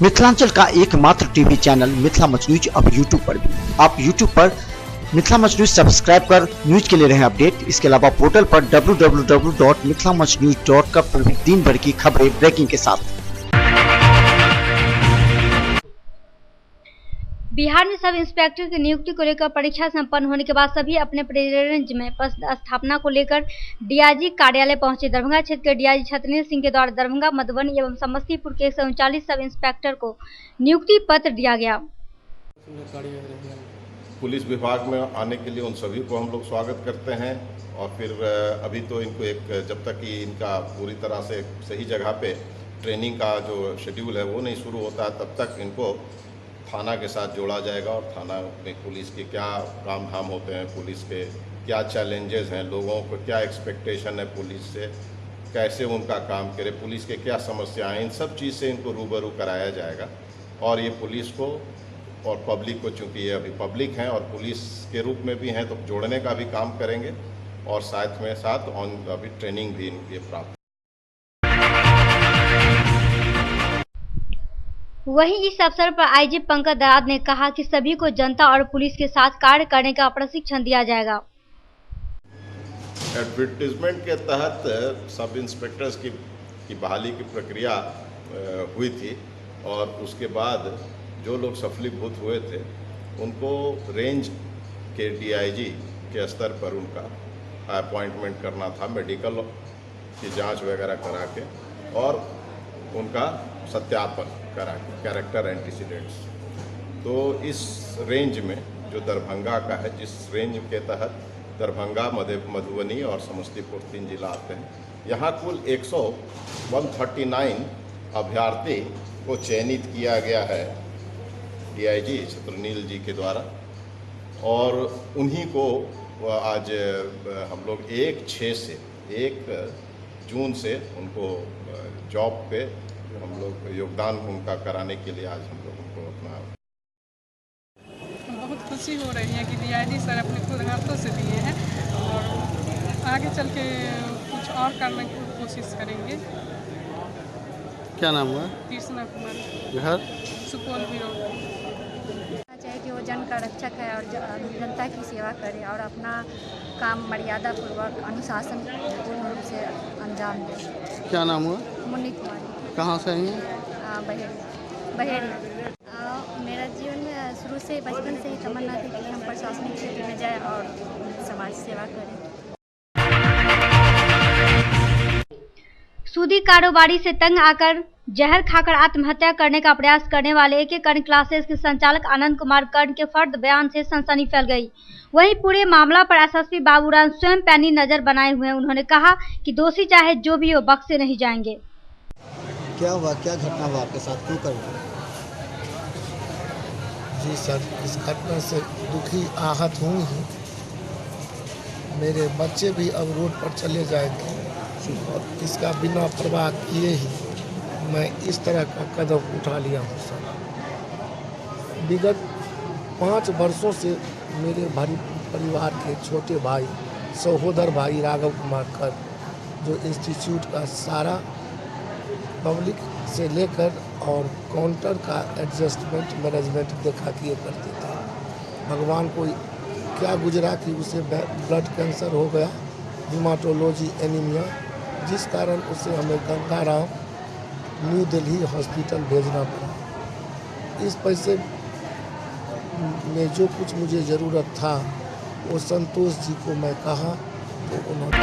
मिथिलांचल का एकमात्र TV channel Mithila much news अब यूट्यूब पर भी। आप यूट्यूब पर मिथिला मच न्यूज सब्सक्राइब कर न्यूज के लिए रहे अपडेट। इसके अलावा पोर्टल पर www.mithilamachnews.com पर भी दिन भर की खबरें ब्रेकिंग के साथ। बिहार में सब इंस्पेक्टर की नियुक्ति को लेकर परीक्षा संपन्न होने के बाद सभी अपने रेंज में पद स्थापना को लेकर डीआईजी कार्यालय पहुंचे। दरभंगा क्षेत्र के डीआईजी छतरपुर सिंह के द्वारा दरभंगा, मधुबनी एवं समस्तीपुर के 139 सब इंस्पेक्टर को नियुक्ति पत्र दिया गया। पुलिस विभाग में आने के लिए उन सभी को हम लोग स्वागत करते हैं और फिर अभी तो इनको जब तक कि इनका पूरी तरह से सही जगह पे ट्रेनिंग का जो शेड्यूल है वो नहीं शुरू होता तब तक इनको थाना के साथ जोड़ा जाएगा और थाना में पुलिस के क्या काम धाम होते हैं, पुलिस के क्या चैलेंजेस हैं, लोगों को क्या एक्सपेक्टेशन है पुलिस से, कैसे उनका काम करे, पुलिस के क्या समस्याएं, इन सब चीज़ से इनको रूबरू कराया जाएगा। और ये पुलिस को और पब्लिक को, चूँकि ये अभी पब्लिक हैं और पुलिस के रूप में भी हैं, तो जोड़ने का भी काम करेंगे और साथ में साथ अभी ट्रेनिंग भी ये प्राप्त। वहीं इस अवसर पर आईजी पंकज दराद ने कहा कि सभी को जनता और पुलिस के साथ कार्य करने का प्रशिक्षण दिया जाएगा। एडवर्टीजमेंट के तहत सब इंस्पेक्टर्स की बहाली की प्रक्रिया हुई थी और उसके बाद जो लोग सफलीभूत हुए थे उनको रेंज के डीआईजी के स्तर पर उनका अपॉइंटमेंट करना था, मेडिकल की जांच वगैरह करा के और उनका सत्यापन करा के, कैरेक्टर एंटीसीडेंट्स। तो इस रेंज में जो दरभंगा का है, जिस रेंज के तहत दरभंगा, मधुबनी और समस्तीपुर 3 जिला आते हैं, यहाँ कुल 139 अभ्यर्थी को चयनित किया गया है डीआईजी छतरनील जी के द्वारा और उन्हीं को आज हम लोग 1 जून से उनको जॉब पे हम लोग योगदान उनका कराने के लिए आज हम लोग उनको अपना बहुत खुशी हो रही है कि डीआईजी सर अपने खुद हाथों से दिए हैं और आगे चल के कुछ और करने की कोशिश करेंगे। क्या नाम हुआ? कृष्णा कुमार, घर सुपौल बिरो। चाहे कि वो जन का रक्षक है और जनता की सेवा करे और अपना काम मर्यादा पूर्वक अनुशासन पूर्ण रूप से अंजाम दे। क्या नाम हुआ? मुन्नी कुमारी। कहाँ से आई हैं? बहेड़ी। मेरा जीवन में शुरू से बचपन से ही तमन्ना थी कि हम प्रशासनिक क्षेत्र में जाएं और समाज सेवा करें। सूदी कारोबारी से तंग आकर जहर खाकर आत्महत्या करने का प्रयास करने वाले एक कर्ण क्लासेस के संचालक आनंद कुमार कर्ण के फर्द बयान से सनसनी फैल गई। वहीं पूरे मामला पर एसएसपी बाबूराम स्वयं पैनी नजर बनाए हुए हैं। उन्होंने कहा कि दोषी चाहे जो भी हो बख्शे नहीं जाएंगे। क्या हुआ, क्या घटना हुआ आपके साथ, क्यों कर? जी सर, इस घटना से दुखी आहत हूँ ही। मेरे बच्चे भी अब रोड पर चले जाएंगे और इसका बिना परवाह किए ही मैं इस तरह का कदम उठा लिया हूँ सर। विगत 5 वर्षों से मेरे परिवार के छोटे भाई, सहोदर भाई राघव कुमार कर, जो इंस्टीट्यूट का सारा पब्लिक से लेकर और काउंटर का एडजस्टमेंट मैनेजमेंट देखा किए करते थे। भगवान को क्या गुजरा कि उसे ब्लड कैंसर हो गया, हीमाटोलॉजी एनीमिया, जिस कारण उसे हमें गंगाराम न्यू दिल्ली हॉस्पिटल भेजना पड़ा। इस पैसे में जो कुछ मुझे ज़रूरत था वो संतोष जी को मैं कहा तो उन्होंने।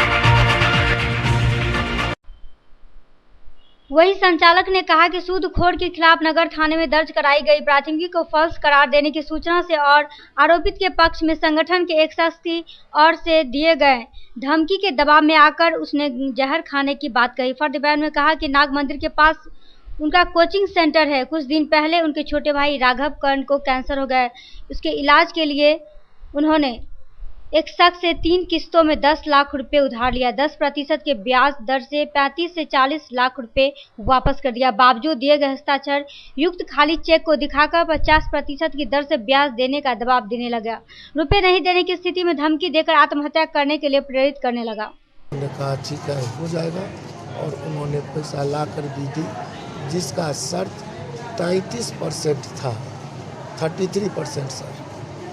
वही संचालक ने कहा कि सूदखोर के खिलाफ नगर थाने में दर्ज कराई गई प्राथमिकी को फर्ज करार देने की सूचना से और आरोपित के पक्ष में संगठन के एक शख्स की ओर से दिए गए धमकी के दबाव में आकर उसने जहर खाने की बात कही। फर्द बयान में कहा कि नाग मंदिर के पास उनका कोचिंग सेंटर है। कुछ दिन पहले उनके छोटे भाई राघव कर्ण को कैंसर हो गया। उसके इलाज के लिए उन्होंने एक शख्स से 3 किस्तों में 10 लाख रुपए उधार लिया। 10% के ब्याज दर से 35 से 40 लाख रुपए वापस कर दिया। बावजूद दिए गए हस्ताक्षर युक्त खाली चेक को दिखाकर 50% की दर से ब्याज देने का दबाव देने लगा। रुपए नहीं देने की स्थिति में धमकी देकर आत्महत्या करने के लिए प्रेरित करने लगा। उन्होंने कहा ठीक है हो जाएगा और उन्होंने पैसा ला कर भी दी, जिसका शर्त 33% था, 33% सर।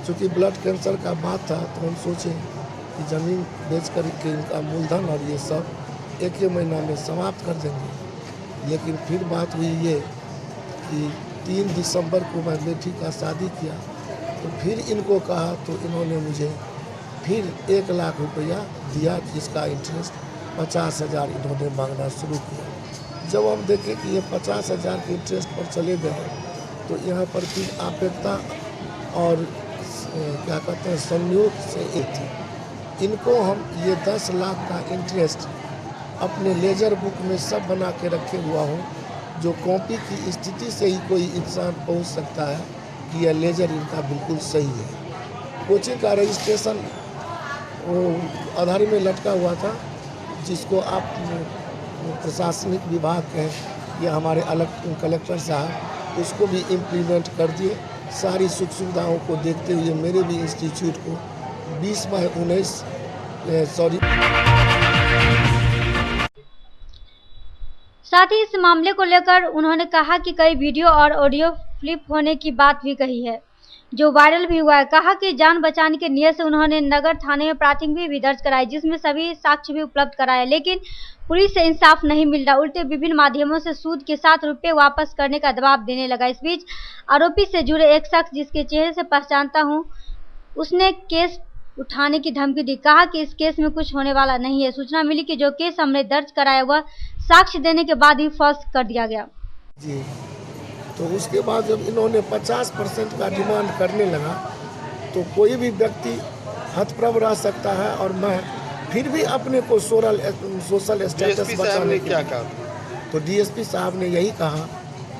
चूँकि ब्लड कैंसर का बात था तो हम सोचे कि ज़मीन बेच कर के इनका मूलधन और ये सब एक ही महीना में समाप्त कर देंगे। लेकिन फिर बात हुई ये कि 3 दिसंबर को मैं बेटी का शादी किया तो फिर इनको कहा तो इन्होंने मुझे फिर 1 लाख रुपया दिया, जिसका इंटरेस्ट 50,000 इन्होंने मांगना शुरू किया। जब हम देखें कि ये 50,000 के इंटरेस्ट पर चले गए तो यहाँ पर फिर अपेक्षा और क्या कहते हैं संयोग से एक थी। इनको हम ये 10 लाख का इंटरेस्ट अपने लेजर बुक में सब बना के रखे हुआ हूँ, जो कॉपी की स्थिति से ही कोई इंसान पहुँच सकता है कि यह लेजर इनका बिल्कुल सही है। कोचिंग का रजिस्ट्रेशन वो आधार में लटका हुआ था, जिसको आप प्रशासनिक विभाग के या हमारे अलग कलेक्टर साहब उसको भी इम्प्लीमेंट कर दिए। सारी सुख सुविधाओं को देखते हुए मेरे भी इंस्टीट्यूट को 20/19 साथ ही इस मामले को लेकर उन्होंने कहा कि कई वीडियो और ऑडियो फ्लिप होने की बात भी कही है, जो वायरल भी हुआ है। कहा कि जान बचाने के नियत से उन्होंने नगर थाने में प्राथमिकी भी दर्ज कराई, जिसमें सभी साक्ष्य भी उपलब्ध कराए, लेकिन पुलिस से इंसाफ नहीं मिल रहा। उल्टे विभिन्न माध्यमों से सूद के साथ रुपए वापस करने का दबाव देने लगा। इस बीच आरोपी से जुड़े एक शख्स, जिसके चेहरे से पहचानता हूं, उसने केस उठाने की धमकी दी। कहा कि इस केस में कुछ होने वाला नहीं है। सूचना मिली कि जो केस हमने दर्ज कराया वह साक्ष्य देने के बाद ही फर्स्ट कर दिया गया जी। तो उसके बाद जब इन्होंने 50% का डिमांड करने लगा तो कोई भी व्यक्ति हतप्रभ रह सकता है, और मैं फिर भी अपने को सोशल स्टेटस बचाने के क्या कहा तो डीएसपी साहब ने यही कहा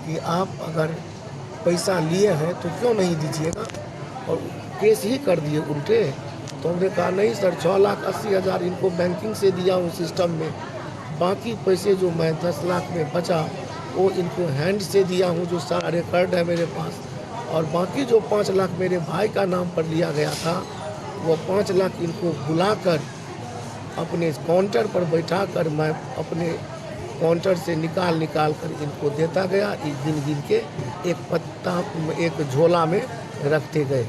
कि आप अगर पैसा लिए हैं तो क्यों नहीं दीजिएगा, और केस ही कर दिए उल्टे। तो हमने कहा नहीं सर, 6,80,000 इनको बैंकिंग से दिया हूँ सिस्टम में, बाकी पैसे जो मैं 10 लाख में बचा वो इनको हैंड से दिया हूँ, जो सारा रिकॉर्ड है मेरे पास। और बाकी जो 5 लाख मेरे भाई का नाम पर लिया गया था, वो 5 लाख इनको बुलाकर अपने काउंटर पर बैठाकर मैं अपने काउंटर से निकाल कर इनको देता गया। गिन के एक पत्ता एक झोला में रखते गए,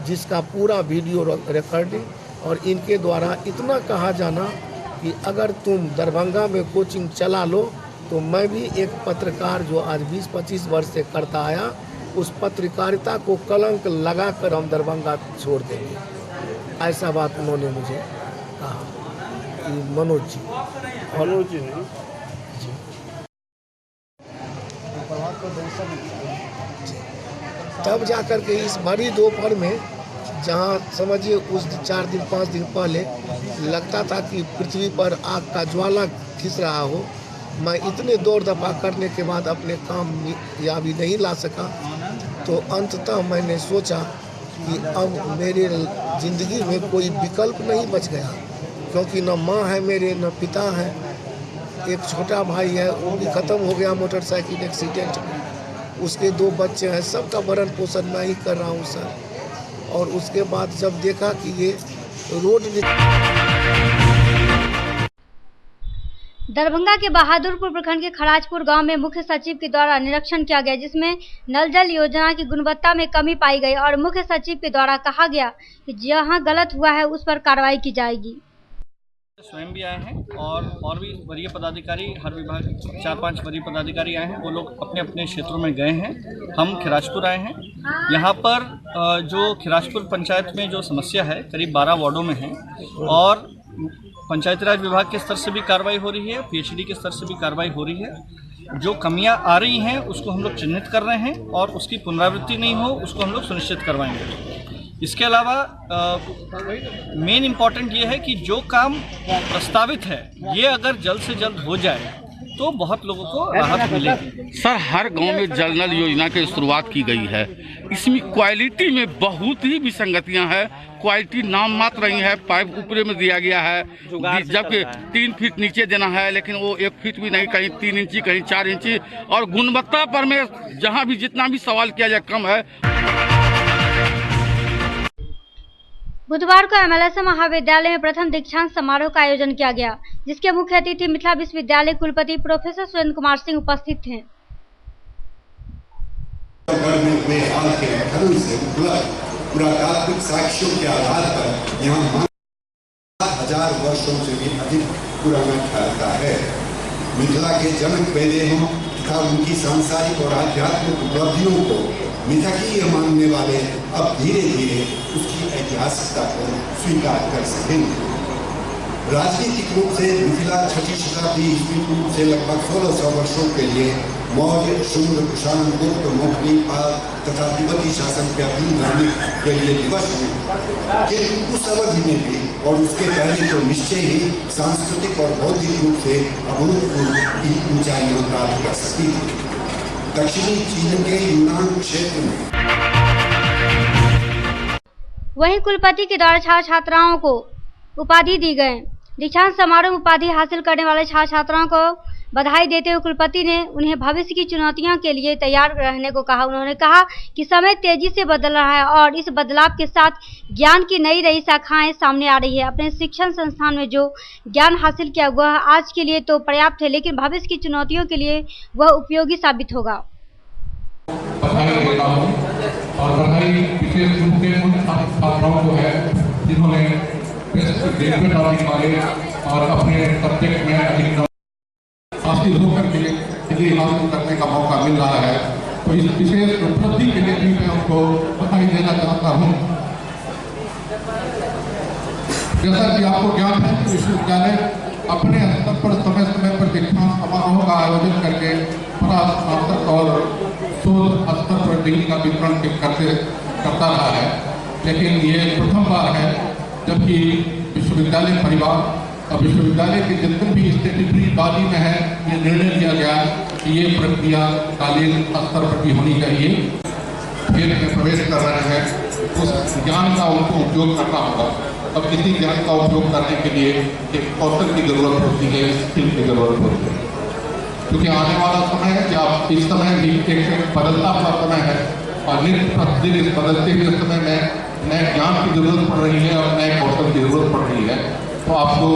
जिसका पूरा वीडियो रिकॉर्डिंग। और इनके द्वारा इतना कहा जाना कि अगर तुम दरभंगा में कोचिंग चला लो तो मैं भी एक पत्रकार जो आज 20-25 वर्ष से करता आया, उस पत्रकारिता को कलंक लगाकर हम दरभंगा छोड़ देंगे। ऐसा बात उन्होंने मुझे कहा कि मनोज जी नहीं जी। तब जाकर के इस बड़ी दोपहर में, जहाँ समझिए उस 4 दिन 5 दिन पहले लगता था कि पृथ्वी पर आग का ज्वाला खिस रहा हो, मैं इतने दौड़ धपा करने के बाद अपने काम या भी नहीं ला सका। तो अंततः मैंने सोचा कि अब मेरे ज़िंदगी में कोई विकल्प नहीं बच गया, क्योंकि न माँ है मेरे, न पिता है। एक छोटा भाई है, वो भी ख़त्म हो गया मोटरसाइकिल एक्सीडेंट में। उसके 2 बच्चे हैं, सबका भरण पोषण मैं ही कर रहा हूँ सर। और उसके बाद जब देखा कि ये रोड दरभंगा के बहादुरपुर प्रखंड के खराजपुर गांव में मुख्य सचिव के द्वारा निरीक्षण किया गया, जिसमें नल जल योजना की गुणवत्ता में कमी पाई गई और मुख्य सचिव के द्वारा कहा गया कि जहां गलत हुआ है उस पर कार्रवाई की जाएगी। स्वयं भी आए हैं और भी वरीय पदाधिकारी, हर विभाग 4-5 वरीय पदाधिकारी आए हैं। वो लोग अपने अपने क्षेत्रों में गए हैं। हम खिराजपुर आए हैं। यहाँ पर जो खिराजपुर पंचायत में जो समस्या है करीब 12 वार्डों में है, और पंचायती राज विभाग के स्तर से भी कार्रवाई हो रही है, पीएचडी के स्तर से भी कार्रवाई हो रही है। जो कमियां आ रही हैं उसको हम लोग चिन्हित कर रहे हैं और उसकी पुनरावृत्ति नहीं हो उसको हम लोग सुनिश्चित करवाएंगे। इसके अलावा मेन इम्पॉर्टेंट ये है कि जो काम प्रस्तावित है ये अगर जल्द से जल्द हो जाए तो बहुत लोगों को राहत मिलेगी। सर, हर गांव में जल नल योजना की शुरुआत की गई है। इसमें क्वालिटी में बहुत ही विसंगतियां हैं। क्वालिटी नाम मात्र रही है, पाइप ऊपरे में दिया गया है, जबकि 3 फीट नीचे देना है, लेकिन वो 1 फीट भी नहीं, कहीं 3 इंची कहीं 4 इंची। और गुणवत्ता पर में जहाँ भी जितना भी सवाल किया जाए कम है। बुधवार को एमएलएसए महाविद्यालय में प्रथम दीक्षांत समारोह का आयोजन किया गया, जिसके मुख्य अतिथि मिथिला विश्वविद्यालय कुलपति प्रोफेसर सुरेंद्र कुमार सिंह उपस्थित थे। हुए हाल के घटनाओं से उपलब्ध पुरातात्विक साक्ष्यों के आधार पर यहाँ 7,000 वर्षों से भी अधिक पुराना ठहरता है। मिथिला के जनक वैदेहों तथा उनकी सांसारिक और आध्यात्मिक उपलब्धियों को मिथकीय मानने वाले अब धीरे धीरे उसकी ऐतिहासिकता को स्वीकार कर सकेंगे। राजनीतिक रूप से मिथिला 6वीं शताब्दी ईस्वी पूर्व से लगभग 1600 वर्षों के लिए मौर्य, शुंग, कुषाण, गुप्त, मोखनी, पाल तथा तिब्बती शासन के अधीन रहने के लिए दिवस हुए। किंतु उस अवधि में भी और उसके पहले तो निश्चय ही सांस्कृतिक और बौद्धिक रूप से अभूतपूर्व ऊंचाइयां प्राप्त कर सकी थी। दक्षिणी चीन के यूनान क्षेत्र में वहीं कुलपति के द्वारा छात्र छात्राओं को उपाधि दी गई। दीक्षांत समारोह में उपाधि हासिल करने वाले छात्र छात्राओं को बधाई देते हुए कुलपति ने उन्हें भविष्य की चुनौतियों के लिए तैयार रहने को कहा। उन्होंने कहा कि समय तेजी से बदल रहा है और इस बदलाव के साथ ज्ञान की नई शाखाएं सामने आ रही है। अपने शिक्षण संस्थान में जो ज्ञान हासिल किया वह आज के लिए तो पर्याप्त है, लेकिन भविष्य की चुनौतियों के लिए वह उपयोगी साबित होगा। बधाई देता हूं और बधाई विशेष रूप से उन छात्राओं को है जिन्होंने ग्रेजुएट वाले और अपने सब्जेक्ट में अधिक हासिल होकर के डिग्री हासिल करने का मौका मिल रहा है। तो इस विशेष उपलब्धि के लिए भी मैं उनको बधाई देना चाहता हूँ। जैसा कि आपको ज्ञान है कि विश्वविद्यालय अपने स्तर पर समय समय पर दीक्षांत समारोह का आयोजन करके स्नातक और शोध स्तर पर डिग्री का वितरण करता रहा है, लेकिन ये प्रथम बार है जबकि विश्वविद्यालय परिवार और विश्वविद्यालय के जितने भी स्टेटरी बॉडी में है ये निर्णय लिया गया कि ये प्रक्रिया कालीन स्तर पर भी होनी चाहिए। खेल में प्रवेश कर रहे हैं उस ज्ञान का उनको उपयोग करना होगा। अब किसी ज्ञान का उपयोग करने के लिए एक कौशल की जरूरत होती है, स्किल की जरूरत होती है, क्योंकि आने वाला समय है कि आप इस समय भी एक बदलता हुआ समय है और नित्य प्रतिदिन इस बदलते हुए समय में नए ज्ञान की जरूरत पड़ रही है और नए कौशल की जरूरत पड़ रही है। तो आपको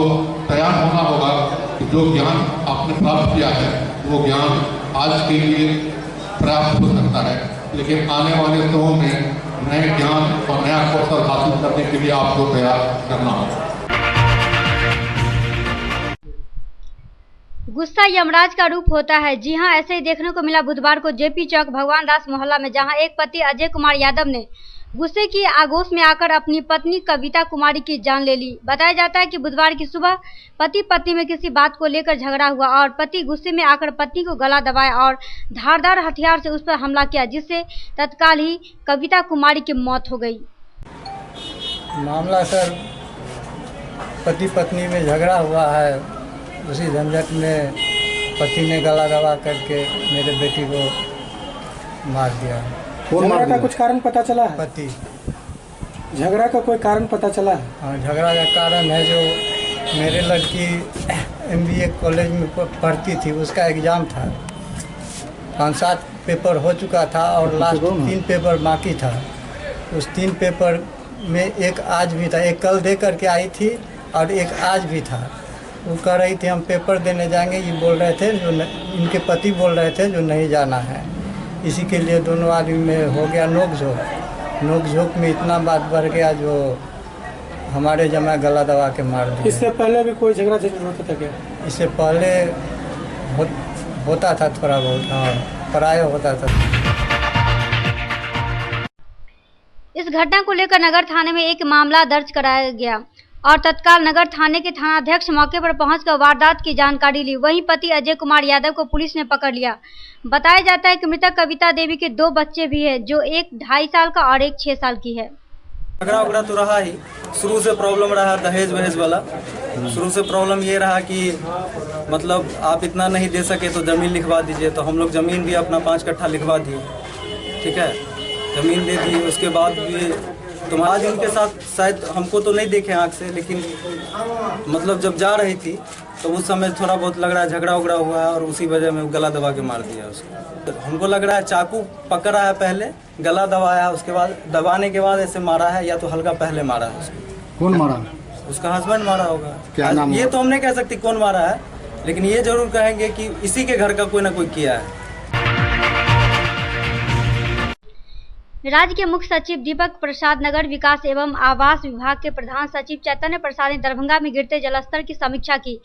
तैयार होना होगा कि जो ज्ञान आपने प्राप्त किया है वो ज्ञान आज के लिए पर्याप्त हो सकता है, लेकिन आने वाले समय में नए ज्ञान और नया कौशल हासिल करने के लिए आपको तैयार करना होगा। गुस्सा यमराज का रूप होता है। जी हां, ऐसे ही देखने को मिला बुधवार को जेपी चौक भगवान दास मोहल्ला में, जहां एक पति अजय कुमार यादव ने गुस्से की आगोश में आकर अपनी पत्नी कविता कुमारी की जान ले ली। बताया जाता है कि बुधवार की सुबह पति पत्नी में किसी बात को लेकर झगड़ा हुआ और पति गुस्से में आकर पत्नी को गला दबाया और धारदार हथियार से उस पर हमला किया, जिससे तत्काल ही कविता कुमारी की मौत हो गई। मामला सर पति पत्नी में झगड़ा हुआ है, उसी झंझट में पति ने गला दबा करके मेरे बेटी को मार दिया। झगड़ा का कुछ कारण पता चला है? पति झगड़ा का कोई कारण पता चला है? हाँ, झगड़ा का कारण है जो मेरे लड़की MBA कॉलेज में पढ़ती थी, उसका एग्ज़ाम था, 5-7 पेपर हो चुका था और लास्ट 3 पेपर बाकी था। उस 3 पेपर में एक आज भी था, एक कल दे करके आई थी और एक आज भी था। वो कह रही थी हम पेपर देने जाएंगे, ये बोल रहे थे जो इनके पति बोल रहे थे जो नहीं जाना है। इसी के लिए दोनों आदमी में हो गया नोक झोंक में इतना बात बढ़ गया जो हमारे जमा गला दबा के मार दिया। इससे पहले भी कोई झगड़ा होता था क्या? इससे पहले होता था थोड़ा बहुत, हाँ, प्राय होता था। इस घटना को लेकर नगर थाने में एक मामला दर्ज कराया गया और तत्काल नगर थाने के थानाध्यक्ष मौके पर पहुंचकर वारदात की जानकारी ली। वहीं पति अजय कुमार यादव को पुलिस ने पकड़ लिया। बताया जाता है कि मृतक कविता देवी के 2 बच्चे भी हैं, जो एक 2.5 साल का और एक 6 साल की है। झगड़ा तो रहा ही, शुरू से प्रॉब्लम रहा दहेज वहेज वाला। शुरू से प्रॉब्लम ये रहा कि मतलब आप इतना नहीं दे सके तो ज़मीन लिखवा दीजिए, तो हम लोग ज़मीन भी अपना 5 कट्ठा लिखवा दिए, ठीक है, ज़मीन दे दी। उसके बाद भी तो आज उनके साथ शायद हमको तो नहीं देखे आँख से, लेकिन मतलब जब जा रही थी तो उस समय थोड़ा बहुत लग रहा है झगड़ा उगड़ा हुआ है और उसी वजह में गला दबा के मार दिया उसको। तो हमको लग रहा है चाकू पकड़ा है, पहले गला दबाया, उसके बाद दबाने के बाद ऐसे मारा है, या तो हल्का पहले मारा है उसको। कौन मारा? उसका हस्बैंड मारा होगा। क्या नाम? ये तो हम नहीं कह सकते कौन मारा है, लेकिन ये जरूर कहेंगे कि इसी के घर का कोई ना कोई किया है। राज्य के मुख्य सचिव दीपक प्रसाद, नगर विकास एवं आवास विभाग के प्रधान सचिव चैतन्य प्रसाद ने दरभंगा में गिरते जलस्तर की समीक्षा की।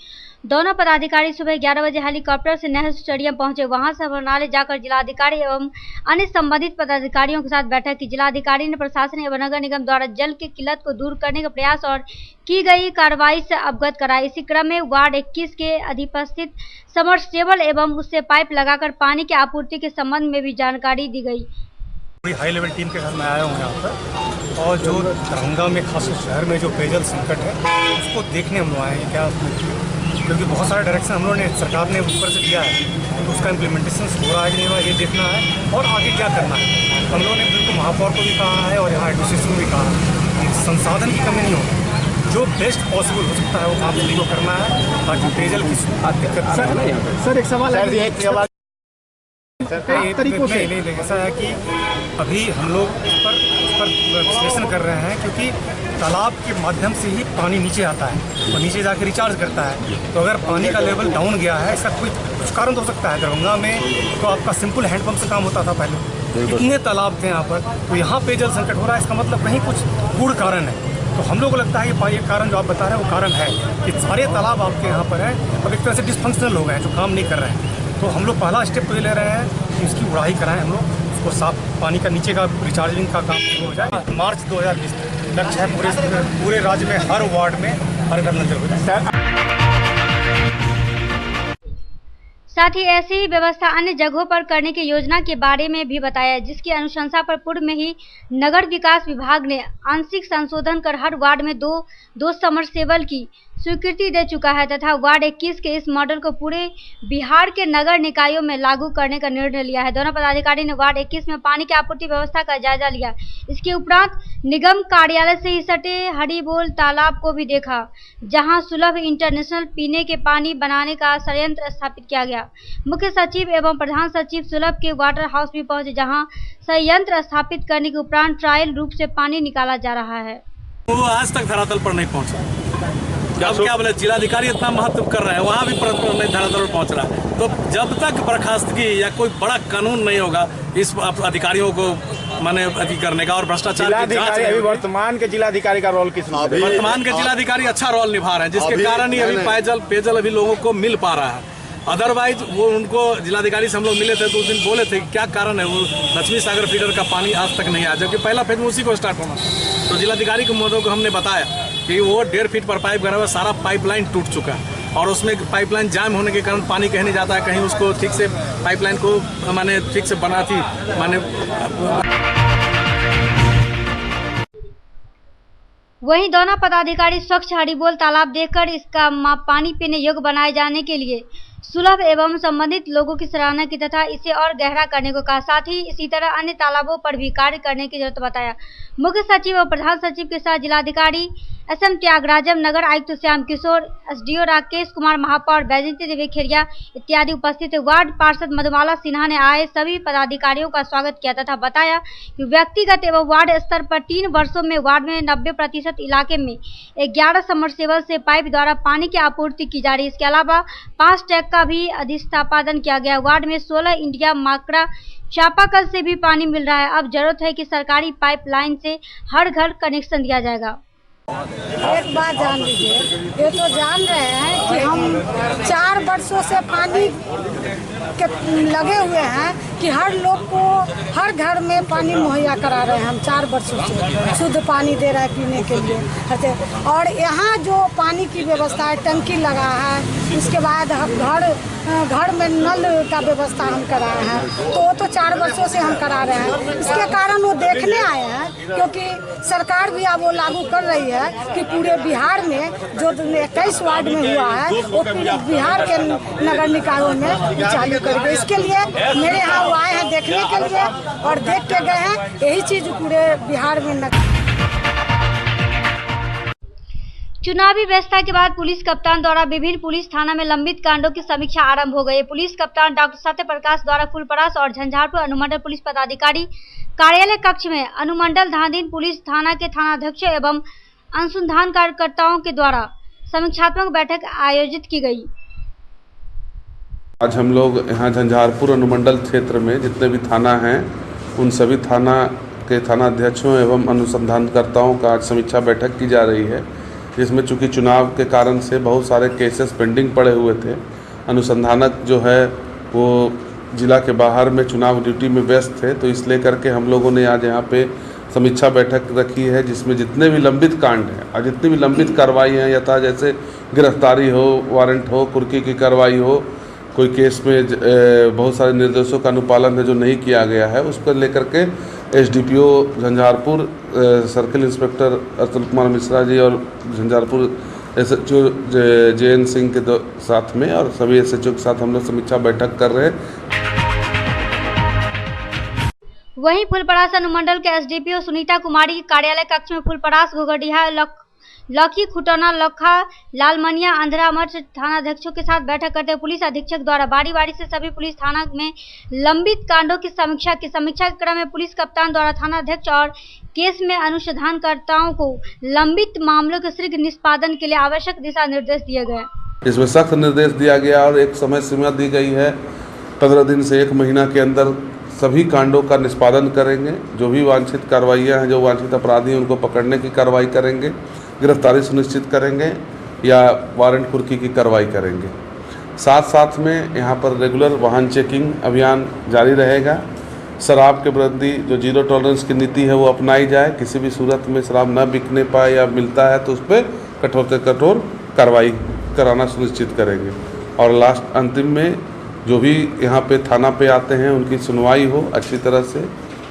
दोनों पदाधिकारी सुबह 11 बजे हेलीकॉप्टर से नेहरू स्टेडियम पहुंचे। वहां समाहरणालय जाकर जिलाधिकारी एवं अन्य संबंधित पदाधिकारियों के साथ बैठक की। जिलाधिकारी ने प्रशासन एवं नगर निगम द्वारा जल की किल्लत को दूर करने का प्रयास और की गई कार्रवाई से अवगत कराया। इसी क्रम में वार्ड 21 के अधिपस्थित समरसेबल एवं उससे पाइप लगाकर पानी की आपूर्ति के संबंध में भी जानकारी दी गई। हाई लेवल टीम के साथ मैं आया हूँ यहाँ पर, और जो दरभंगा में खास शहर में जो पेयजल संकट है उसको देखने हम लोग आए हैं क्या, क्योंकि बहुत सारा डायरेक्शन हम लोगों ने सरकार ने ऊपर से दिया है, तो उसका इम्प्लीमेंटेशन हो रहा है कि नहीं हुआ ये देखना है और आगे क्या करना है। हम लोगों ने बिल्कुल महापौर को भी कहा है और यहाँ एडमिनिस्ट्रेशन को भी कहा है, संसाधन की कमी नहीं होगी, जो बेस्ट पॉसिबल हो सकता है वो काम सभी को करना है ताकि पेयजल की दिक्कत। सर एक सवाल नहीं, ऐसा है कि अभी हम लोग उस पर विश्लेषण कर रहे हैं, क्योंकि तालाब के माध्यम से ही पानी नीचे आता है और नीचे जाकर रिचार्ज करता है। तो अगर पानी का लेवल डाउन गया है, ऐसा कुछ कारण तो हो सकता है। दरभंगा में तो आपका सिंपल हैंडपंप से काम होता था पहले, इतने तालाब थे यहाँ पर, तो यहाँ पेयजल संकट हो रहा है, इसका मतलब कहीं कुछ गूढ़ कारण है। तो हम लोग को लगता है कि ये कारण जो आप बता रहे हैं वो कारण है कि सारे तालाब आपके यहाँ पर हैं और एक तरह से डिसफंक्शनल हो गए हैं, जो काम नहीं कर रहे हैं। तो हम लोग पहला स्टेप तो ये ले रहे हैं कि उसकी उड़ाई कराएं, हम लोग उसको साफ पानी का नीचे का रिचार्जिंग का काम शुरू हो जाए। मार्च 2020 लक्ष्य है पूरे राज्य में हर वार्ड में हर घर नल हो जाए। साथ ही ऐसी ही व्यवस्था अन्य जगहों पर करने की योजना के बारे में भी बताया, जिसकी अनुशंसा पर पूर्व में ही नगर विकास विभाग ने आंशिक संशोधन कर हर वार्ड में दो समरसेबल की स्वीकृति दे चुका है तथा वार्ड 21 के इस मॉडल को पूरे बिहार के नगर निकायों में लागू करने का निर्णय लिया है। दोनों पदाधिकारी ने वार्ड 21 में पानी की आपूर्ति व्यवस्था का जायजा लिया। इसके उपरांत निगम कार्यालय से ही सटे हरिबोल तालाब को भी देखा, जहां सुलभ इंटरनेशनल पीने के पानी बनाने का संयंत्र स्थापित किया गया। मुख्य सचिव एवं प्रधान सचिव सुलभ के वाटर हाउस भी पहुंचे, जहां संयंत्र स्थापित करने के उपरांत ट्रायल रूप से पानी निकाला जा रहा है। वो आज तक धरातल पर नहीं पहुंचा। अब क्या बोले, जिलाधिकारी इतना महत्व कर रहे हैं, वहाँ भी नहीं धरातल पर पहुंच रहा है। तो जब तक बर्खास्तगी या कोई बड़ा कानून नहीं होगा इस अधिकारियों को माने अति करने का और भ्रष्टाचार की जांच, अभी वर्तमान के जिलाधिकारी का रोल किस? वर्तमान के जिलाधिकारी अच्छा रोल निभा रहे हैं, जिसके कारण ही अभी पेयजल अभी लोगों को मिल पा रहा है। अदरवाइज वो उनको जिलाधिकारी से हम लोग मिले थे तो उस दिन बोले थे कि क्या कारण है वो लक्ष्मी सागर फीडर का पानी आज तक नहीं आया, जबकि पहला फेज में उसी को स्टार्ट होना। तो जिलाधिकारी के मोदों को हमने बताया कि वो 1.5 फीट पर पाइप गड़ा हुआ, सारा पाइपलाइन टूट चुका है और उसमें पाइपलाइन जाम होने के कारण पानी कहीं नहीं जाता है, कहीं उसको ठीक से पाइपलाइन को माने ठीक से बना थी माने। वहीं दोनों पदाधिकारी स्वच्छ हरिबोल तालाब देखकर इसका पानी पीने योग्य बनाए जाने के लिए सुलभ एवं संबंधित लोगों की सराहना की तथा इसे और गहरा करने को कहा। साथ ही इसी तरह अन्य तालाबों पर भी कार्य करने की जरूरत बताया। मुख्य सचिव और प्रधान सचिव के साथ जिलाधिकारी SM त्यागराजन, नगर आयुक्त श्याम किशोर, SDO राकेश कुमार, महापौर बैजंती देवी खेरिया इत्यादि उपस्थित। वार्ड पार्षद मधुमाला सिन्हा ने आए सभी पदाधिकारियों का स्वागत किया तथा बताया कि व्यक्तिगत एवं वार्ड स्तर पर 3 वर्षों में वार्ड में 90% इलाके में 11 समरसेबल से पाइप द्वारा पानी की आपूर्ति की जा रही है। इसके अलावा 5 टैंक का भी अधिस्थापन किया गया। वार्ड में 16 इंडिया माकड़ा चापाकल से भी पानी मिल रहा है। अब जरूरत है कि सरकारी पाइपलाइन से हर घर कनेक्शन दिया जाएगा। एक बात जान लीजिए, ये तो जान रहे हैं कि हम 4 वर्षों से पानी के लगे हुए हैं कि हर लोग को हर घर में पानी मुहैया करा रहे हैं। हम 4 वर्षों से शुद्ध पानी दे रहे हैं पीने के लिए। और यहाँ जो पानी की व्यवस्था है, टंकी लगा है, उसके बाद हम घर में नल का व्यवस्था हम कराए हैं, तो वो तो 4 वर्षों से हम करा रहे हैं। इसके कारण वो देखने आए हैं, क्योंकि सरकार भी अब वो लागू कर रही है कि पूरे बिहार में जो 21 वार्ड में हुआ है वो पूरे बिहार के नगर निकायों में चालू करेंगे। इसके लिए मेरे यहाँ वो आए हैं देखने के लिए और देख के गए हैं। यही चीज पूरे बिहार में चुनावी व्यवस्था के बाद पुलिस कप्तान द्वारा विभिन्न पुलिस थाना में लंबित कांडों की समीक्षा आरंभ हो गई। पुलिस कप्तान डॉक्टर सत्य प्रकाश द्वारा फुलपरास और झंझारपुर अनुमंडल पुलिस पदाधिकारी कार्यालय कक्ष में अनुमंडल धांधीन पुलिस थाना के थानाध्यक्ष एवं अनुसंधान कार्यकर्ताओं के द्वारा समीक्षात्मक बैठक आयोजित की गई। आज हम लोग यहाँ झंझारपुर अनुमंडल क्षेत्र में जितने भी थाना हैं उन सभी थाना के थाना अध्यक्षों एवं अनुसंधानकर्ताओं का आज समीक्षा बैठक की जा रही है, जिसमें चूँकि चुनाव के कारण से बहुत सारे केसेस पेंडिंग पड़े हुए थे। अनुसंधानक जो है वो जिला के बाहर में चुनाव ड्यूटी में व्यस्त थे, तो इसलिए करके हम लोगों ने आज यहाँ पे समीक्षा बैठक रखी है, जिसमें जितने भी लंबित कांड हैं और जितनी भी लंबित कार्रवाई हैं यथा जैसे गिरफ्तारी हो, वारंट हो, कुर्की की कार्रवाई हो, कोई केस में बहुत सारे निर्देशों का अनुपालन है जो नहीं किया गया है, उस पर लेकर के SDPO Jhanjharpur, circle inspector Atul Kumar Mishra ji और झंझारपुर एसएचओ JN सिंह के साथ में और सभी एसएचओ के साथ हम लोग समीक्षा बैठक कर रहे हैं। वहीं फुलपरास अनुमंडल के एसडीपीओ सुनीता कुमारी के कार्यालय कक्ष में फुलपरास, घोगडिया, लखी, खुटौना, लखा, लालमनिया, अंधरा मठ थानाध्यक्षों के साथ बैठक करते हुए पुलिस अधीक्षक द्वारा बारी बारी से सभी पुलिस थाना में लंबित कांडों की समीक्षा के क्रम में पुलिस कप्तान द्वारा थानाध्यक्ष और केस में अनुसंधानकर्ताओं को लंबित मामलों के शीघ्र निष्पादन के लिए आवश्यक दिशा निर्देश दिए गए। इसमें सख्त निर्देश दिया गया और एक समय सीमा दी गई है, 15 दिन से 1 महीना के अंदर सभी कांडों का निष्पादन करेंगे। जो भी वांछित कार्रवाइयाँ हैं, जो वांछित अपराधी हैं, उनको पकड़ने की कार्रवाई करेंगे, गिरफ्तारी सुनिश्चित करेंगे या वारंट कुर्की की कार्रवाई करेंगे। साथ साथ में यहाँ पर रेगुलर वाहन चेकिंग अभियान जारी रहेगा। शराब के प्रति जो जीरो टॉलरेंस की नीति है वो अपनाई जाए, किसी भी सूरत में शराब न बिकने पाए या मिलता है तो उस पर कठोर से कठोर कार्रवाई कराना सुनिश्चित करेंगे। और लास्ट अंतिम में जो भी यहाँ पे थाना पे आते हैं उनकी सुनवाई हो अच्छी तरह से,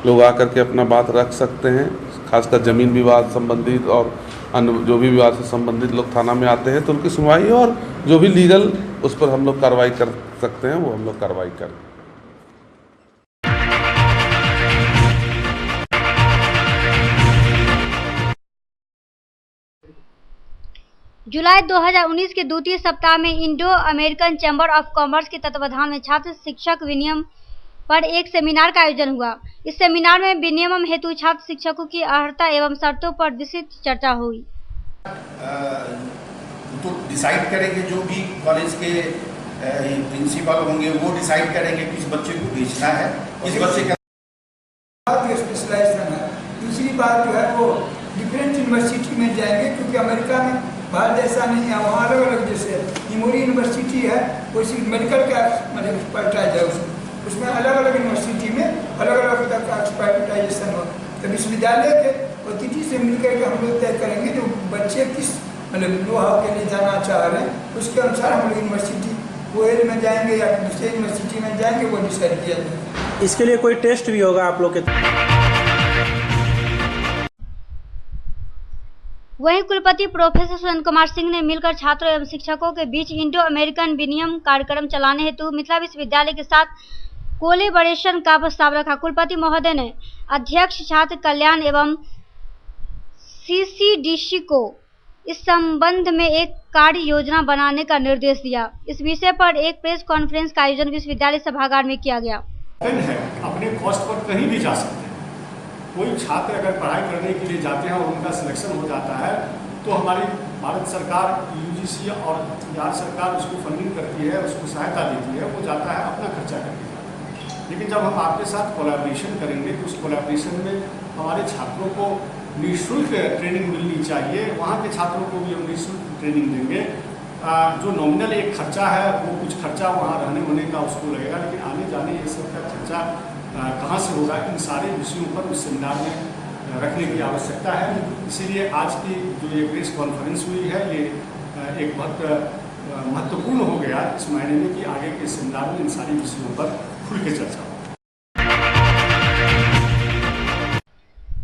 लोग आकर के अपना बात रख सकते हैं। खासकर ज़मीन विवाद संबंधित और अन्य जो भी विवाद से संबंधित लोग थाना में आते हैं तो उनकी सुनवाई हो और जो भी लीगल उस पर हम लोग कार्रवाई कर सकते हैं वो हम लोग कार्रवाई करें। जुलाई 2019 के द्वितीय सप्ताह में Indo American chamber of commerce के तत्वाधान में छात्र शिक्षक विनियम पर एक सेमिनार का आयोजन हुआ। इस सेमिनार में विनियम हेतु छात्र शिक्षकों की अर्हता एवं शर्तों पर विस्तृत चर्चा हुई। तो डिसाइड करेंगे, जो भी कॉलेज के प्रिंसिपल होंगे वो डिसाइड करेंगे किस बच्चे को भेजना है, किस बच्चे का स्पेशलाइजेशन है। दूसरी बात जो है वो डिफरेंट यूनिवर्सिटी में जाएंगे, क्योंकि अमेरिका में भारत जैसा नहीं है, वहाँ अलग अलग जैसे इमोरी यूनिवर्सिटी है वैसी मेडिकल का मतलब एक्सपर्टाइज है, उसमें अलग अलग यूनिवर्सिटी में अलग अलग तरह का एक्सपर्टाइजेशन हो। तो विश्वविद्यालय के अतिथि से मिलकर के हम लोग तय करेंगे जो बच्चे किस मतलब नो हाउ के लिए जाना चाह रहे हैं, उसके अनुसार हम लोग यूनिवर्सिटी OL में जाएंगे या दूसरे यूनिवर्सिटी में जाएंगे, वो डिसाइड किया जाएगा। इसके लिए कोई टेस्ट भी होगा आप लोग के? वहीं कुलपति प्रोफेसर सुरेंद्र कुमार सिंह ने मिलकर छात्रों एवं शिक्षकों के बीच इंडो अमेरिकन विनियम कार्यक्रम चलाने हेतु मिथिला विश्वविद्यालय के साथ कोलेबोरेशन का प्रस्ताव रखा। कुलपति महोदय ने अध्यक्ष छात्र कल्याण एवं CCDC को इस संबंध में एक कार्य योजना बनाने का निर्देश दिया। इस विषय पर एक प्रेस कॉन्फ्रेंस का आयोजन विश्वविद्यालय सभागार में किया गया। अपने कॉस्ट पर कहीं भी जा सकते हैं। कोई छात्र अगर पढ़ाई करने के लिए जाते हैं और उनका सिलेक्शन हो जाता है तो हमारी भारत सरकार UGC और बिहार सरकार उसको फंडिंग करती है, उसको सहायता देती है, वो जाता है अपना खर्चा करके जाता है। लेकिन जब हम आपके साथ कोलैबोरेशन करेंगे तो उस कोलैबोरेशन में हमारे छात्रों को निःशुल्क ट्रेनिंग मिलनी चाहिए, वहाँ के छात्रों को भी हम निःशुल्क ट्रेनिंग देंगे। जो नॉमिनल एक खर्चा है वो कुछ खर्चा वहाँ रहने होने का उसको लगेगा, लेकिन आने जाने ये सब का खर्चा कहाँ से होगा, इन सारे विषयों पर उस सेमिनार में रखने की आवश्यकता है। इसीलिए आज की जो ये प्रेस कॉन्फ्रेंस हुई है ये एक बहुत महत्वपूर्ण हो गया इस मायने में कि आगे के सेमिनार में इन सारी विषयों पर खुल के चर्चा हो।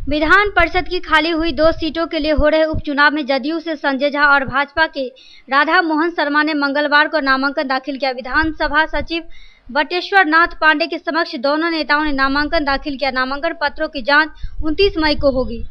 विधान परिषद की खाली हुई 2 सीटों के लिए हो रहे उपचुनाव में जदयू से संजय झा और भाजपा के राधा मोहन शर्मा ने मंगलवार को नामांकन दाखिल किया। विधानसभा सचिव बटेश्वर नाथ पांडे के समक्ष दोनों नेताओं ने नामांकन दाखिल किया। नामांकन पत्रों की जांच 29 मई को होगी।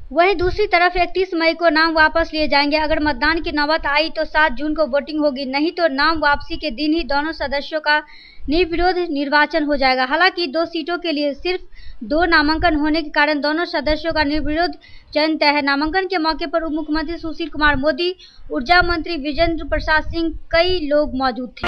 वहीं दूसरी तरफ 31 मई को नाम वापस लिए जाएंगे। अगर मतदान की नौबत आई तो 7 जून को वोटिंग होगी, नहीं तो नाम वापसी के दिन ही दोनों सदस्यों का निर्विरोध निर्वाचन हो जाएगा। हालांकि 2 सीटों के लिए सिर्फ 2 नामांकन होने के कारण दोनों सदस्यों का निर्विरोध चयन तय है। नामांकन के मौके पर उप मुख्यमंत्री सुशील कुमार मोदी, ऊर्जा मंत्री विजेंद्र प्रसाद सिंह, कई लोग मौजूद थे।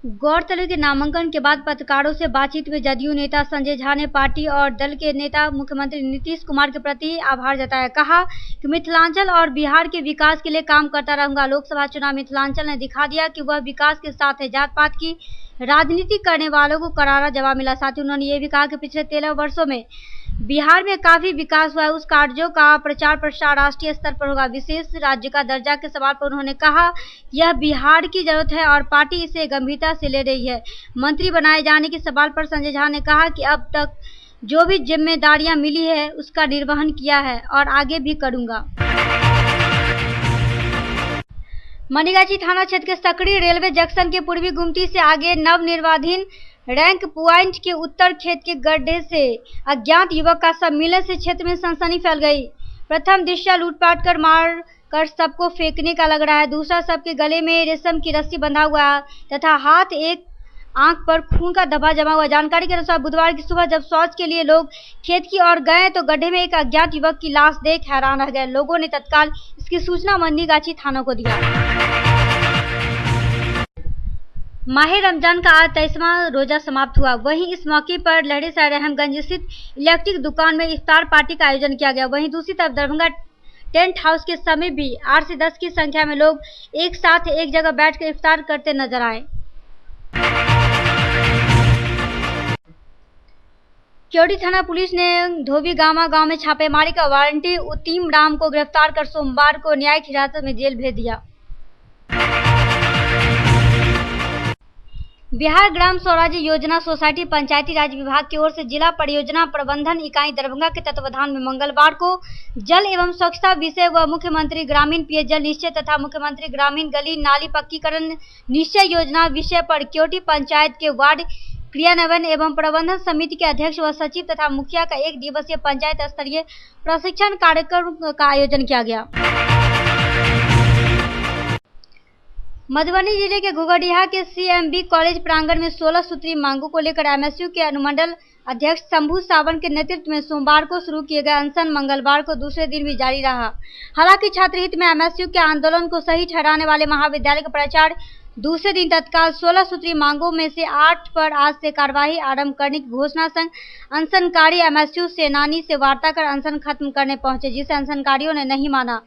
गौरतलब के नामांकन के बाद पत्रकारों से बातचीत में जदयू नेता संजय झा ने पार्टी और दल के नेता मुख्यमंत्री नीतीश कुमार के प्रति आभार जताया। कहा कि मिथिलांचल और बिहार के विकास के लिए काम करता रहूंगा। लोकसभा चुनाव मिथिलांचल ने दिखा दिया कि वह विकास के साथ है। जात पात की राजनीति करने वालों को करारा जवाब मिला। साथ ही उन्होंने ये भी कहा कि पिछले 13 वर्षों में बिहार में काफी विकास हुआ है। उस कार्यों का प्रचार प्रसार राष्ट्रीय स्तर पर होगा। विशेष राज्य का दर्जा के सवाल पर उन्होंने कहा यह बिहार की जरूरत है और पार्टी इसे गंभीरता से ले रही है। मंत्री बनाए जाने के सवाल पर संजय झा ने कहा कि अब तक जो भी जिम्मेदारियां मिली है उसका निर्वहन किया है और आगे भी करूंगा। मनीगाछी थाना क्षेत्र के सकड़ी रेलवे जंक्शन के पूर्वी गुमटी से आगे नवनिर्वाधीन रैंक पॉइंट के उत्तर खेत के गड्ढे से अज्ञात युवक का शव मिलने से क्षेत्र में सनसनी फैल गई। प्रथम दृष्टया लूटपाट कर मार कर सबको फेंकने का लग रहा है। दूसरा शव के गले में रेशम की रस्सी बंधा हुआ है तथा हाथ एक आंख पर खून का धब्बा जमा हुआ। जानकारी के अनुसार बुधवार की सुबह जब शौच के लिए लोग खेत की ओर गए तो गड्ढे में एक अज्ञात युवक की लाश देख हैरान रह गए। लोगों ने तत्काल इसकी सूचना मनीगाछी थाना को दिया। माह रमजान का आज 23वां रोजा समाप्त हुआ। वहीं इस मौके पर लहरीसराय रहमगंज स्थित इलेक्ट्रिक दुकान में इफ्तार पार्टी का आयोजन किया गया। वहीं दूसरी तरफ दरभंगा टेंट हाउस के समय भी 8 से 10 की संख्या में लोग एक साथ एक जगह बैठकर इफ्तार करते नजर आए। क्योटी थाना पुलिस ने धोबीगामा गांव में छापेमारी का वारंटी उतीम राम को गिरफ्तार कर सोमवार को न्यायिक हिरासत में जेल भेज दिया। बिहार ग्राम स्वराज्य योजना सोसाइटी पंचायती राज विभाग की ओर से जिला परियोजना प्रबंधन इकाई दरभंगा के तत्वाधान में मंगलवार को जल एवं स्वच्छता विषय व मुख्यमंत्री ग्रामीण पेयजल निश्चय तथा मुख्यमंत्री ग्रामीण गली नाली पक्कीकरण निश्चय योजना विषय पर क्योटी पंचायत के वार्ड क्रियान्वयन एवं प्रबंधन समिति के अध्यक्ष व सचिव तथा मुखिया का 1 दिवसीय पंचायत स्तरीय प्रशिक्षण कार्यक्रम का आयोजन किया गया। मधुबनी जिले के घुघड़िया के CMB कॉलेज प्रांगण में 16 सूत्री मांगों को लेकर MSU के अनुमंडल अध्यक्ष शंभू सावन के नेतृत्व में सोमवार को शुरू किए गए अनशन मंगलवार को दूसरे दिन भी जारी रहा। हालांकि छात्र हित में MSU के आंदोलन को सही ठहराने वाले महाविद्यालय का प्राचार्य दूसरे दिन तत्काल 16 सूत्री मांगों में से 8 पर आज से कार्यवाही आरंभ करने की घोषणा संग अनशनकारी MSU सेनानी से वार्ता कर अनशन खत्म करने पहुंचे, जिसे अनशनकारियों ने नहीं माना।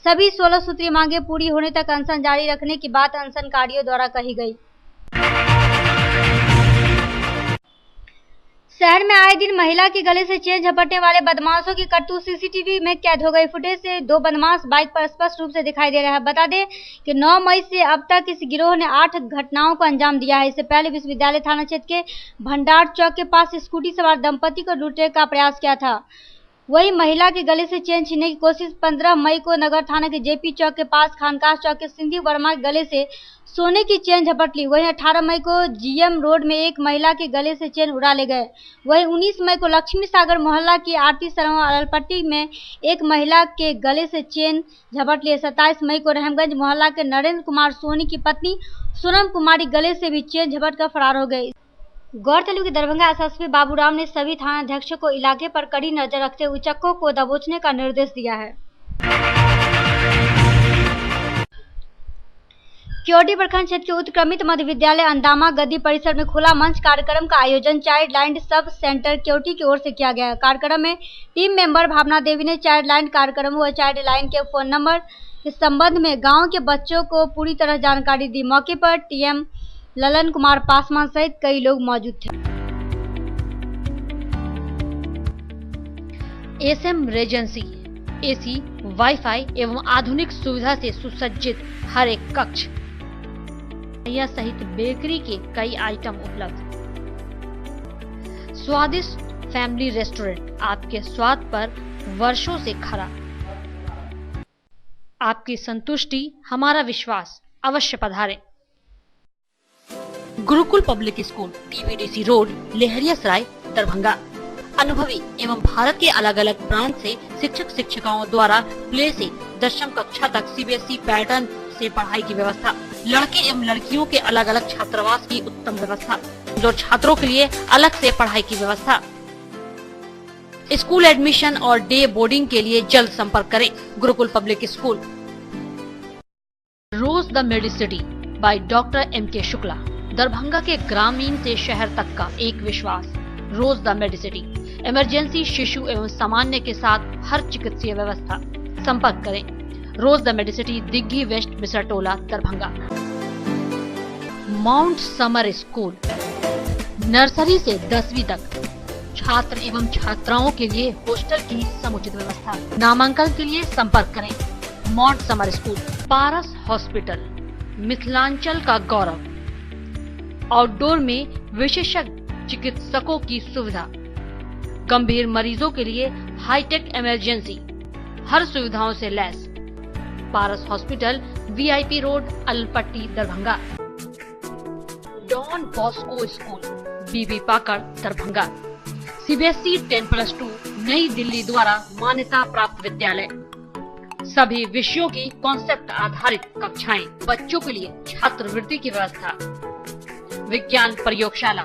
सभी 16 सूत्री मांगे पूरी होने तक अनशन जारी रखने की बात अनशनकारियों द्वारा कही गई। शहर में आए दिन महिला के गले से चेन झपटने वाले बदमाशों की करतूत CCTV में कैद हो गई। फुटेज से 2 बदमाश बाइक पर स्पष्ट रूप से दिखाई दे रहे हैं। बता दें कि 9 मई से अब तक इस गिरोह ने 8 घटनाओं को अंजाम दिया है। इससे पहले विश्वविद्यालय थाना क्षेत्र के भंडार चौक के पास स्कूटी सवार दंपति को लूटने का प्रयास किया था। वहीं महिला के गले से चेन छीनने की कोशिश 15 मई को नगर थाना के JP चौक के पास खानकाश चौक के सिंधी वर्मा के गले से सोने की चेन झपट ली। वहीं 18 मई को GM रोड में एक महिला के गले से चेन उड़ा ले गए। वहीं 19 मई को लक्ष्मी सागर मोहल्ला की आरती शर्मा अलपट्टी में एक महिला के गले से चेन झपट लिए। 27 मई को रहमगंज मोहल्ला के नरेंद्र कुमार सोनी की पत्नी सोनम कुमारी गले से भी चेन झपट कर फरार हो गई। गौरतलब कि दरभंगा SSP बाबूराम ने सभी थानाध्यक्षों को इलाके पर कड़ी नजर रखते हुए उचक्कों को दबोचने का निर्देश दिया है। क्योटी प्रखंड क्षेत्र के उत्क्रमित मध्य विद्यालय अंदामा गद्दी परिसर में खुला मंच कार्यक्रम का आयोजन चाइल्ड लाइन सब सेंटर क्योटी की ओर से किया गया। कार्यक्रम में टीम मेंबर भावना देवी ने चाइल्ड लाइन कार्यक्रम व चाइल्ड लाइन के फोन नंबर के संबंध में गाँव के बच्चों को पूरी तरह जानकारी दी। मौके पर TM ललन कुमार पासवान सहित कई लोग मौजूद थे। SM रेजेंसी AC, वाईफाई एवं आधुनिक सुविधा से सुसज्जित हर एक कक्ष यह सहित बेकरी के कई आइटम उपलब्ध। स्वादिष्ट फैमिली रेस्टोरेंट आपके स्वाद पर वर्षों से खरा। आपकी संतुष्टि हमारा विश्वास। अवश्य पधारें। Gurukul public school TBDC road Laheriasarai Darbhanga. अनुभवी एवं भारत के अलग अलग प्रांत से शिक्षक शिक्षिकाओं द्वारा प्ले से 10वीं कक्षा तक CBSE पैटर्न से पढ़ाई की व्यवस्था। लड़के एवं लड़कियों के अलग अलग छात्रावास की उत्तम व्यवस्था। जो छात्रों के लिए अलग से पढ़ाई की व्यवस्था। स्कूल एडमिशन और डे बोर्डिंग के लिए जल्द संपर्क करें। Gurukul public school. Rose the Medicity by doctor MK Shukla, Darbhanga के ग्रामीण से शहर तक का एक विश्वास, रोज द मेडिसिटी। इमरजेंसी, शिशु एवं सामान्य के साथ हर चिकित्सीय व्यवस्था। संपर्क करें Rose the Medicity, Diggi west, Misartola, Darbhanga. Mount Summer school, nursery से 10वीं तक छात्र एवं छात्राओं के लिए हॉस्टल की समुचित व्यवस्था। नामांकन के लिए संपर्क करें माउंट समर स्कूल। पारस हॉस्पिटल, मिथिलांचल का गौरव। आउटडोर में विशेषज्ञ चिकित्सकों की सुविधा। गंभीर मरीजों के लिए हाईटेक इमरजेंसी, हर सुविधाओं से लैस। Paras hospital, VIP road, Alpatti, Darbhanga. Don Bosco school, Bibi Pakar, Darbhanga. CBSE 10+2 Nai Delhi द्वारा मान्यता प्राप्त विद्यालय। सभी विषयों की कॉन्सेप्ट आधारित कक्षाएं, बच्चों के लिए छात्रवृत्ति की व्यवस्था। विज्ञान प्रयोगशाला,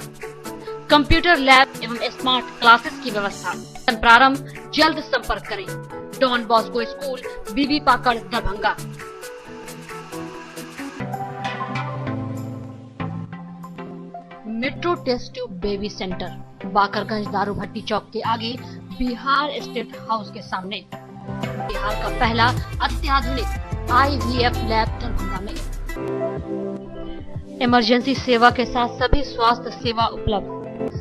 कंप्यूटर लैब एवं स्मार्ट क्लासेस की व्यवस्था। प्रारंभ जल्द। संपर्क करें Don Bosco school, Bibi Pakar, Darbhanga. Metro test tube baby centre, Bakarganj Daru Bhatti चौक के आगे, बिहार स्टेट हाउस के सामने। बिहार का पहला अत्याधुनिक IVF लैब दरभंगा में। इमरजेंसी सेवा के साथ सभी स्वास्थ्य सेवा उपलब्ध।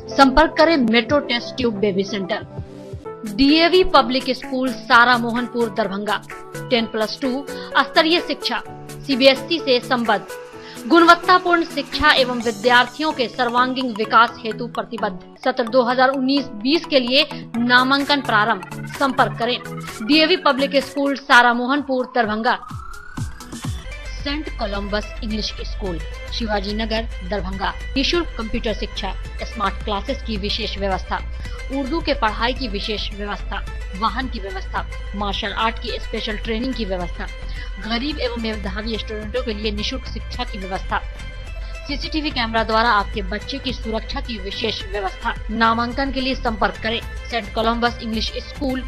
संपर्क करें Metro test tube baby centre. DAV public school, Sara Mohanpur, Darbhanga. 10+2 स्तरीय शिक्षा, CBSE से संबद्ध, गुणवत्तापूर्ण शिक्षा एवं विद्यार्थियों के सर्वांगीण विकास हेतु प्रतिबद्ध। सत्र 2019-20 के लिए नामांकन प्रारंभ। संपर्क करें DAV public school, Sara Mohanpur, Darbhanga. Saint Columbus English school, Shivaji Nagar, Darbhanga. निःशुल्क कंप्यूटर शिक्षा, स्मार्ट क्लासेस की विशेष व्यवस्था, उर्दू के पढ़ाई की विशेष व्यवस्था, वाहन की व्यवस्था, मार्शल आर्ट की स्पेशल ट्रेनिंग की व्यवस्था, गरीब एवं मेधावी स्टूडेंटों के लिए निःशुल्क शिक्षा की व्यवस्था, CCTV कैमरा द्वारा आपके बच्चे की सुरक्षा की विशेष व्यवस्था। नामांकन के लिए संपर्क करें सेंट कोलंबस इंग्लिश स्कूल,